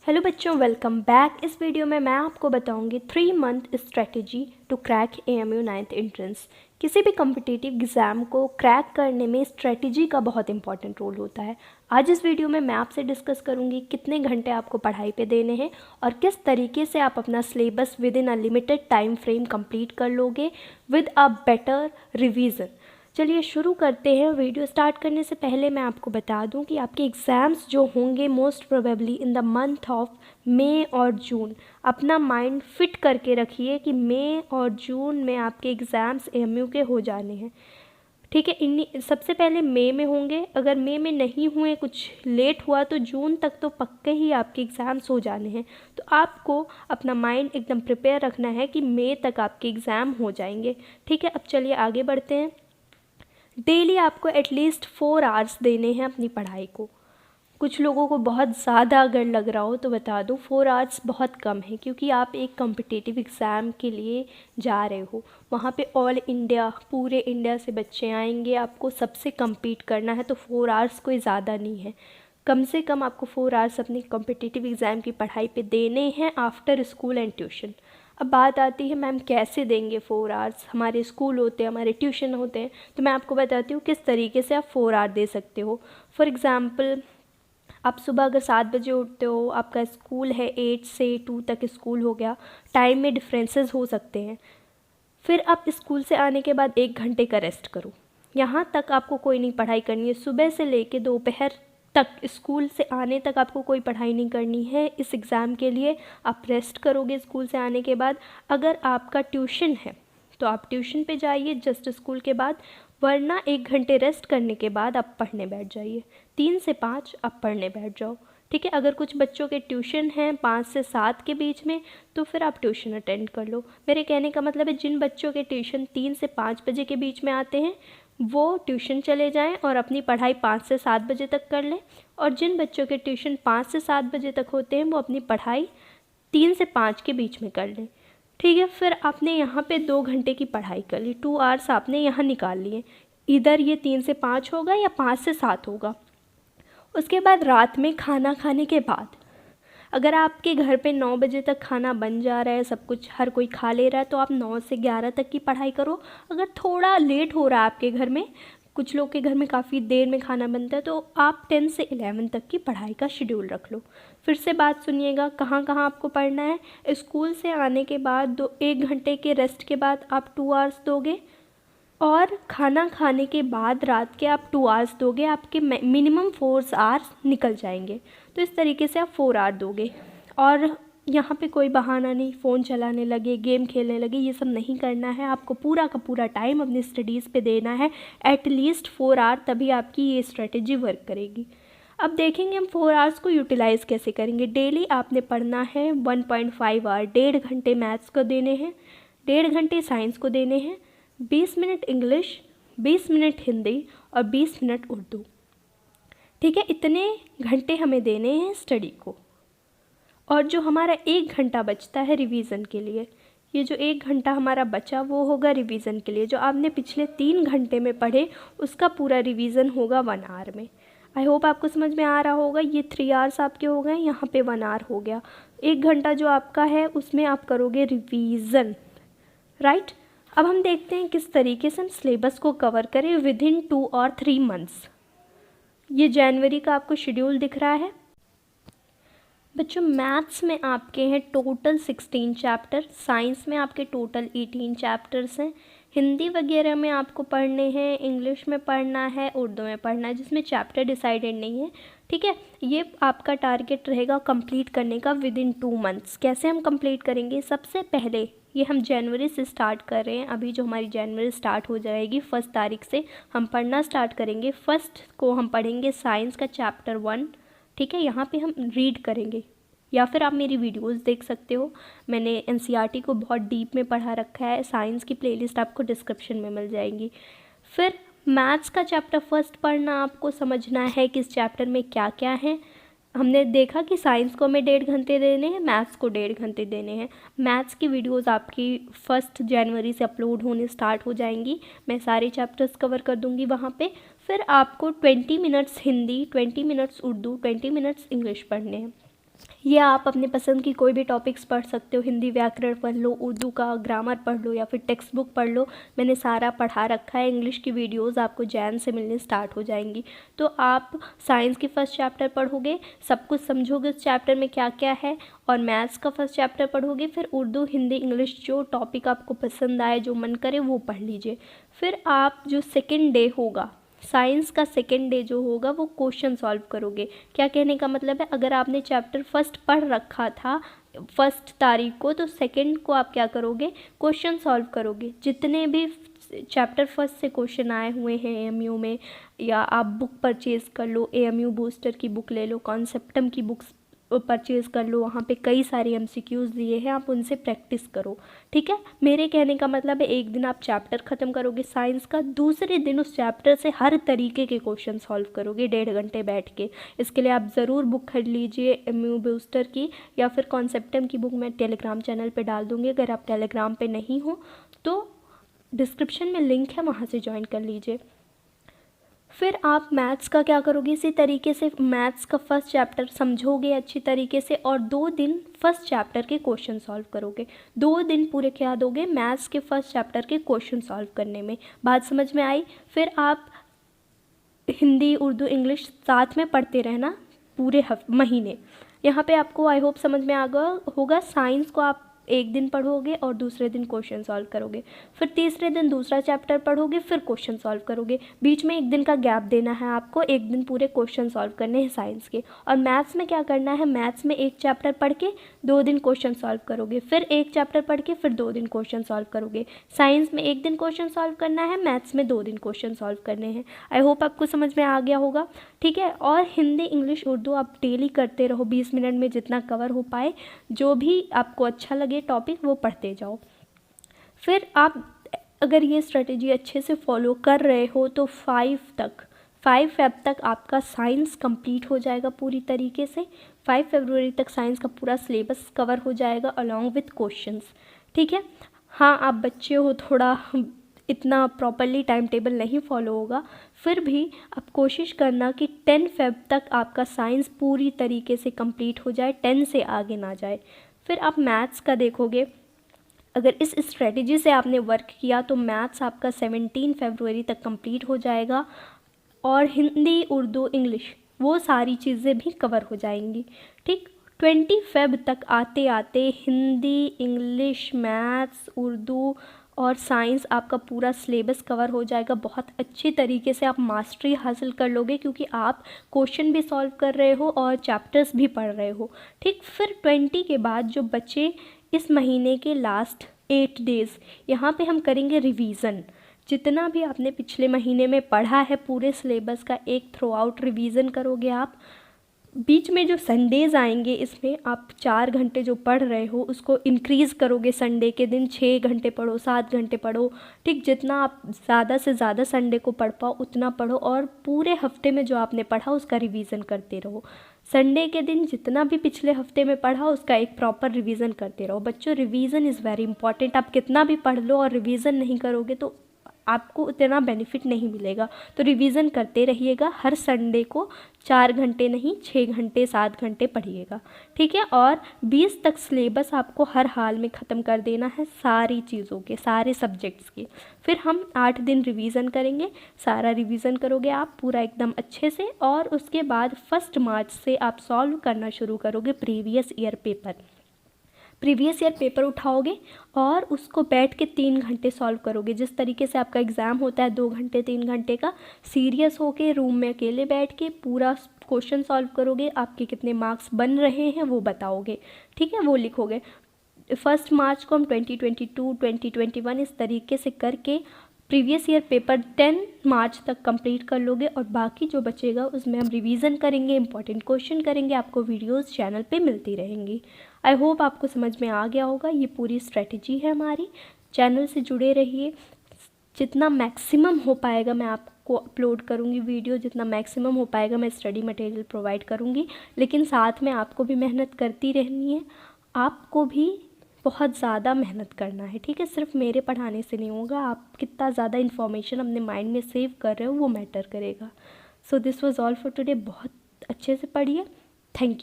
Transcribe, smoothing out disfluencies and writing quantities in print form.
Hello बच्चों, welcome back. इस video में मैं आपको बताऊंगी 3 month strategy to crack AMU 9th entrance. किसी भी कम्पिटिटिव एग्ज़ाम को क्रैक करने में स्ट्रेटजी का बहुत इंपॉर्टेंट रोल होता है। आज इस वीडियो में मैं आपसे डिस्कस करूंगी कितने घंटे आपको पढ़ाई पे देने हैं और किस तरीके से आप अपना syllabus with in a limited time frame complete कर लोगे विद अ बेटर रिवीजन। चलिए शुरू करते हैं। वीडियो स्टार्ट करने से पहले मैं आपको बता दूं कि आपके एग्ज़ाम्स जो होंगे most probably in the month of May और जून। अपना माइंड फिट करके रखिए कि मई और जून में आपके एग्ज़ाम्स AMU के हो जाने हैं। ठीक है, इन्हीं सबसे पहले मई में होंगे। अगर मई में नहीं हुए, कुछ लेट हुआ, तो जून तक तो पक्के ही आपके एग्ज़ाम्स हो जाने हैं। तो आपको अपना माइंड एकदम प्रिपेयर रखना है कि मई तक आपके एग्ज़ाम हो जाएंगे। ठीक है, अब चलिए आगे बढ़ते हैं। डेली आपको एटलीस्ट 4 आवर्स देने हैं अपनी पढ़ाई को। कुछ लोगों को बहुत ज़्यादा अगर लग रहा हो तो बता दूं 4 आवर्स बहुत कम है, क्योंकि आप एक कॉम्पिटिटिव एग्ज़ाम के लिए जा रहे हो। वहाँ पे ऑल इंडिया, पूरे इंडिया से बच्चे आएंगे, आपको सबसे कम्पीट करना है। तो 4 आवर्स कोई ज़्यादा नहीं है। कम से कम आपको 4 आवर्स अपनी कॉम्पिटिटिव एग्ज़ाम की पढ़ाई पे देने हैं आफ्टर स्कूल एंड ट्यूशन। अब बात आती है मैम कैसे देंगे 4 आवर्स। हमारे स्कूल होते हैं, हमारे ट्यूशन होते हैं, तो मैं आपको बताती हूँ किस तरीके से आप 4 आवर दे सकते हो। फॉर एग्ज़ाम्पल, आप सुबह अगर 7 बजे उठते हो, आपका स्कूल है 8 से 2 तक स्कूल हो गया, टाइम में डिफरेंसेस हो सकते हैं। फिर आप स्कूल से आने के बाद 1 घंटे का रेस्ट करो। यहाँ तक आपको कोई नहीं पढ़ाई करनी है। सुबह से लेके दोपहर तक, स्कूल से आने तक आपको कोई पढ़ाई नहीं करनी है। इस एग्ज़ाम के लिए आप रेस्ट करोगे स्कूल से आने के बाद। अगर आपका ट्यूशन है तो आप ट्यूशन पे जाइए जस्ट स्कूल के बाद, वरना 1 घंटे रेस्ट करने के बाद आप पढ़ने बैठ जाइए। 3 से 5 आप पढ़ने बैठ जाओ। ठीक है, अगर कुछ बच्चों के ट्यूशन हैं 5 से 7 के बीच में, तो फिर आप ट्यूशन अटेंड कर लो। मेरे कहने का मतलब है जिन बच्चों के ट्यूशन 3 से 5 बजे के बीच में आते हैं वो ट्यूशन चले जाएं और अपनी पढ़ाई 5 से 7 बजे तक कर लें। और जिन बच्चों के ट्यूशन 5 से 7 बजे तक होते हैं वो अपनी पढ़ाई 3 से 5 के बीच में कर लें। ठीक है, फिर आपने यहाँ पे 2 घंटे की पढ़ाई कर ली, 2 आवर्स आपने यहाँ निकाल लिए। इधर ये 3 से 5 होगा या 5 से 7 होगा। उसके बाद रात में खाना खाने के बाद, अगर आपके घर पे 9 बजे तक खाना बन जा रहा है, सब कुछ हर कोई खा ले रहा है, तो आप 9 से 11 तक की पढ़ाई करो। अगर थोड़ा लेट हो रहा है आपके घर में, कुछ लोग के घर में काफ़ी देर में खाना बनता है, तो आप 10 से 11 तक की पढ़ाई का शेड्यूल रख लो। फिर से बात सुनिएगा, कहाँ कहाँ आपको पढ़ना है। स्कूल से आने के बाद 1 घंटे के रेस्ट के बाद आप 2 आवर्स दोगे, और खाना खाने के बाद रात के आप 2 आवर्स दोगे। आपके मिनिमम 4 आवर्स निकल जाएंगे। तो इस तरीके से आप 4 आवर दोगे। और यहाँ पे कोई बहाना नहीं, फ़ोन चलाने लगे, गेम खेलने लगे, ये सब नहीं करना है। आपको पूरा का पूरा टाइम अपनी स्टडीज़ पे देना है, एटलीस्ट 4 आवर, तभी आपकी ये स्ट्रेटेजी वर्क करेगी। अब देखेंगे हम 4 आवर्स को यूटिलाइज़ कैसे करेंगे। डेली आपने पढ़ना है 1.5 आवर, 1.5 घंटे मैथ्स को देने हैं, 1.5 घंटे साइंस को देने हैं, 20 मिनट इंग्लिश, 20 मिनट हिंदी और 20 मिनट उर्दू। ठीक है, इतने घंटे हमें देने हैं स्टडी को। और जो हमारा 1 घंटा बचता है रिवीज़न के लिए, ये जो 1 घंटा हमारा बचा वो होगा रिवीज़न के लिए। जो आपने पिछले 3 घंटे में पढ़े उसका पूरा रिवीज़न होगा 1 आवर में। आई होप आपको समझ में आ रहा होगा। ये 3 आवर्स आपके हो गए, यहाँ पे 1 आवर हो गया। 1 घंटा जो आपका है उसमें आप करोगे रिवीज़न, राइट। अब हम देखते हैं किस तरीके से हम सिलेबस को कवर करें विद इन 2 और 3 मंथ्स। ये जनवरी का आपको शेड्यूल दिख रहा है। बच्चों, मैथ्स में आपके हैं टोटल 16 चैप्टर, साइंस में आपके टोटल 18 चैप्टर्स हैं, हिंदी वगैरह में आपको पढ़ने हैं, इंग्लिश में पढ़ना है, उर्दू में पढ़ना है, जिसमें चैप्टर डिसाइडेड नहीं है। ठीक है, ये आपका टारगेट रहेगा कंप्लीट करने का विद इन 2 मंथ्स। कैसे हम कंप्लीट करेंगे? सबसे पहले ये हम जनवरी से स्टार्ट कर रहे हैं। अभी जो हमारी जनवरी स्टार्ट हो जाएगी 1 तारीख से हम पढ़ना स्टार्ट करेंगे। फर्स्ट को हम पढ़ेंगे साइंस का चैप्टर 1। ठीक है, यहाँ पे हम रीड करेंगे, या फिर आप मेरी वीडियोस देख सकते हो। मैंने NCERT को बहुत डीप में पढ़ा रखा है। साइंस की प्लेलिस्ट आपको डिस्क्रिप्शन में मिल जाएगी। फिर मैथ्स का चैप्टर फर्स्ट पढ़ना, आपको समझना है कि इस चैप्टर में क्या क्या है। हमने देखा कि साइंस को हमें 1.5 घंटे देने हैं, मैथ्स को 1.5 घंटे देने हैं। मैथ्स की वीडियोस आपकी 1 जनवरी से अपलोड होने स्टार्ट हो जाएंगी। मैं सारे चैप्टर्स कवर कर दूंगी वहाँ पे। फिर आपको 20 minutes Hindi, 20 minutes Urdu, 20 minutes English पढ़ने हैं। ये आप अपने पसंद की कोई भी टॉपिक्स पढ़ सकते हो, हिंदी व्याकरण पढ़ लो, उर्दू का ग्रामर पढ़ लो, या फिर टेक्स्ट बुक पढ़ लो। मैंने सारा पढ़ा रखा है। इंग्लिश की वीडियोस आपको जैन से मिलने स्टार्ट हो जाएंगी। तो आप साइंस की फर्स्ट चैप्टर पढ़ोगे, सब कुछ समझोगे उस चैप्टर में क्या क्या है, और मैथ्स का फर्स्ट चैप्टर पढ़ोगे, फिर उर्दू, हिंदी, इंग्लिश जो टॉपिक आपको पसंद आए, जो मन करे वो पढ़ लीजिए। फिर आप जो सेकेंड डे होगा, साइंस का सेकेंड डे जो होगा, वो क्वेश्चन सॉल्व करोगे। क्या कहने का मतलब है, अगर आपने चैप्टर फर्स्ट पढ़ रखा था फर्स्ट तारीख को, तो सेकेंड को आप क्या करोगे, क्वेश्चन सॉल्व करोगे। जितने भी चैप्टर फर्स्ट से क्वेश्चन आए हुए हैं एएमयू में, या आप बुक परचेज़ कर लो, एएमयू बूस्टर की बुक ले लो, कॉन्सेप्टम की बुक्स परचेज़ कर लो, वहाँ पे कई सारे एमसीक्यूज़ दिए हैं, आप उनसे प्रैक्टिस करो। ठीक है, मेरे कहने का मतलब है एक दिन आप चैप्टर ख़त्म करोगे साइंस का, दूसरे दिन उस चैप्टर से हर तरीके के क्वेश्चन सॉल्व करोगे 1.5 घंटे बैठ के। इसके लिए आप ज़रूर बुक खरीद लीजिए एमयू बूस्टर की, या फिर कॉन्सेप्टम की बुक मैं टेलीग्राम चैनल पर डाल दूँगी। अगर आप टेलीग्राम पर नहीं हो तो डिस्क्रिप्शन में लिंक है, वहाँ से ज्वाइन कर लीजिए। फिर आप मैथ्स का क्या करोगे, इसी तरीके से मैथ्स का फर्स्ट चैप्टर समझोगे अच्छी तरीके से, और 2 दिन फर्स्ट चैप्टर के क्वेश्चन सॉल्व करोगे। 2 दिन पूरे क्या दोगे मैथ्स के फर्स्ट चैप्टर के क्वेश्चन सॉल्व करने में। बात समझ में आई। फिर आप हिंदी, उर्दू, इंग्लिश साथ में पढ़ते रहना पूरे महीने। यहाँ पे आपको आई होप समझ में आ गया होगा। साइंस को आप एक दिन पढ़ोगे और दूसरे दिन क्वेश्चन सॉल्व करोगे, फिर तीसरे दिन दूसरा चैप्टर पढ़ोगे, फिर क्वेश्चन सॉल्व करोगे। बीच में एक दिन का गैप देना है आपको, एक दिन पूरे क्वेश्चन सॉल्व करने हैं साइंस के। और मैथ्स में क्या करना है, मैथ्स में एक चैप्टर पढ़ के 2 दिन क्वेश्चन सॉल्व करोगे, फिर एक चैप्टर पढ़ के फिर 2 दिन क्वेश्चन सॉल्व करोगे। साइंस में एक दिन क्वेश्चन सॉल्व करना है, मैथ्स में 2 दिन क्वेश्चन सॉल्व करने हैं। आई होप आपको समझ में आ गया होगा। ठीक है, और हिंदी, इंग्लिश, उर्दू आप डेली करते रहो, 20 मिनट में जितना कवर हो पाए, जो भी आपको अच्छा लगे टॉपिक वो पढ़ते जाओ। फिर आप अगर ये स्ट्रेटेजी अच्छे से फॉलो कर रहे हो तो 5 फेब तक आपका साइंस कंप्लीट हो जाएगा पूरी तरीके से। 5 फरवरी तक साइंस का पूरा सिलेबस कवर हो जाएगा अलॉन्ग विथ क्वेश्चंस। ठीक है, हाँ आप बच्चे हो, थोड़ा इतना प्रॉपरली टाइम टेबल नहीं फॉलो होगा, फिर भी आप कोशिश करना कि 10 फेब तक आपका साइंस पूरी तरीके से कंप्लीट हो जाए, 10 से आगे ना जाए। फिर आप मैथ्स का देखोगे, अगर इस स्ट्रेटजी से आपने वर्क किया तो मैथ्स आपका 17 फरवरी तक कंप्लीट हो जाएगा, और हिंदी, उर्दू, इंग्लिश वो सारी चीज़ें भी कवर हो जाएंगी। ठीक, 20 फेब तक आते आते हिंदी, इंग्लिश, मैथ्स, उर्दू और साइंस आपका पूरा सिलेबस कवर हो जाएगा। बहुत अच्छी तरीके से आप मास्टरी हासिल कर लोगे, क्योंकि आप क्वेश्चन भी सॉल्व कर रहे हो और चैप्टर्स भी पढ़ रहे हो। ठीक, फिर 20 के बाद जो बचे इस महीने के लास्ट 8 डेज़, यहाँ पे हम करेंगे रिवीज़न। जितना भी आपने पिछले महीने में पढ़ा है पूरे सिलेबस का एक थ्रू आउट रिवीज़न करोगे आप। बीच में जो संडेज़ आएंगे, इसमें आप 4 घंटे जो पढ़ रहे हो उसको इंक्रीज़ करोगे। संडे के दिन 6 घंटे पढ़ो, 7 घंटे पढ़ो। ठीक, जितना आप ज़्यादा से ज़्यादा संडे को पढ़ पाओ उतना पढ़ो, और पूरे हफ्ते में जो आपने पढ़ा उसका रिवीज़न करते रहो। संडे के दिन जितना भी पिछले हफ्ते में पढ़ा उसका एक प्रॉपर रिवीज़न करते रहो। बच्चों, रिवीज़न इज़ वेरी इंपॉर्टेंट। आप कितना भी पढ़ लो और रिवीज़न नहीं करोगे तो आपको उतना बेनिफिट नहीं मिलेगा। तो रिवीज़न करते रहिएगा, हर संडे को 4 घंटे नहीं 6 घंटे 7 घंटे पढ़िएगा। ठीक है, और 20 तक सिलेबस आपको हर हाल में ख़त्म कर देना है, सारी चीज़ों के, सारे सब्जेक्ट्स के। फिर हम 8 दिन रिवीज़न करेंगे, सारा रिवीज़न करोगे आप पूरा एकदम अच्छे से, और उसके बाद 1 मार्च से आप सॉल्व करना शुरू करोगे previous year paper. Previous year paper उठाओगे और उसको बैठ के 3 घंटे सॉल्व करोगे। जिस तरीके से आपका एग्ज़ाम होता है 2 घंटे 3 घंटे का, सीरियस होके रूम में अकेले बैठ के पूरा क्वेश्चन सॉल्व करोगे। आपके कितने मार्क्स बन रहे हैं वो बताओगे। ठीक है, वो लिखोगे। 1 मार्च को हम 2022 2021 इस तरीके से करके प्रीवियस ईयर पेपर 10 मार्च तक कंप्लीट कर लोगे, और बाकी जो बचेगा उसमें हम रिवीजन करेंगे, इंपॉर्टेंट क्वेश्चन करेंगे। आपको वीडियोस चैनल पे मिलती रहेंगी। आई होप आपको समझ में आ गया होगा। ये पूरी स्ट्रेटजी है हमारी। चैनल से जुड़े रहिए, जितना मैक्सिमम हो पाएगा मैं आपको अपलोड करूँगी वीडियो, जितना मैक्सिमम हो पाएगा मैं स्टडी मटेरियल प्रोवाइड करूँगी। लेकिन साथ में आपको भी मेहनत करती रहनी है, आपको भी बहुत ज़्यादा मेहनत करना है। ठीक है, सिर्फ मेरे पढ़ाने से नहीं होगा, आप कितना ज़्यादा इन्फॉर्मेशन अपने माइंड में सेव कर रहे हो वो मैटर करेगा। So this was all for today. बहुत अच्छे से पढ़िए। Thank you.